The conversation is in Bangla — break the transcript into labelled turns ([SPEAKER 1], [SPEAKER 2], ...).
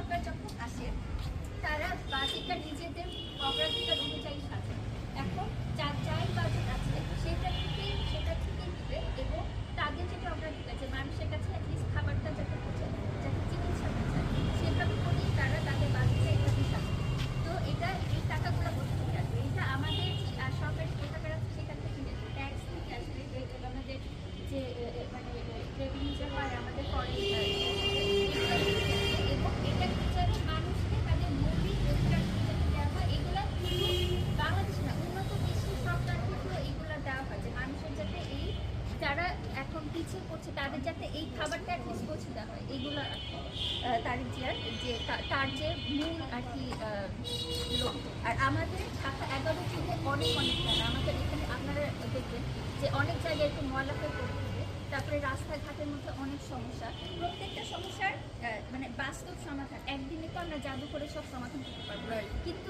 [SPEAKER 1] সরকার যখন আসে তারা বাজেটটা নিজেদের অগ্রাধিকার অনুযায়ী সাজে। এখন যার বাজেট আছে সেটা থেকেই দিবে এবং তাদের যেটা অগ্রাধিকার যে মানুষের কাছে অ্যাটলিস্ট খাবারটা যাতে পৌঁছে, যাতে চিকিৎসাটা যায়, সেভাবে করেই তারা তাদের বাজেটটা এভাবেই সাজে। তো এই টাকাগুলো কোথা থেকে আসবে? এটা আমাদের সরকারি কোথাকার আছে সেখান থেকে ট্যাক্স থেকে আসবে, আমাদের যে মানে রেভিনিউ যা হয় আমাদের এবং এটা বিচারে মানুষকে তাদের মৌলিক অধিকারগুলো যাতে দেওয়া হয়, এগুলো কিন্তু বাংলাদেশ না উন্নত দেশের সরকার থেকেও এগুলো দেওয়া হয় যে মানুষের যাতে এই যারা এখন পিছিয়ে পড়ছে তাদের যাতে এই খাবারটা অ্যাটলিস্ট পৌঁছে দেওয়া হয়, এইগুলো তারিক জিয়ার যে তার যে মূল আর কি লক্ষ্য। আর আমাদের ঢাকা 11 থেকে অনেক জায়গা আমাদের এখানে আপনারা দেখবেন যে অনেক জায়গায় একটু ময়লা হয়ে পড়ে থাকে, তারপরে রাস্তাঘাটের মধ্যে অনেক সমস্যা, প্রত্যেকটা সমস্যার মানে বাস্তব সমাধান একদিনে তো আমরা জাদু করে সব সমাধান করতে পারবো, কিন্তু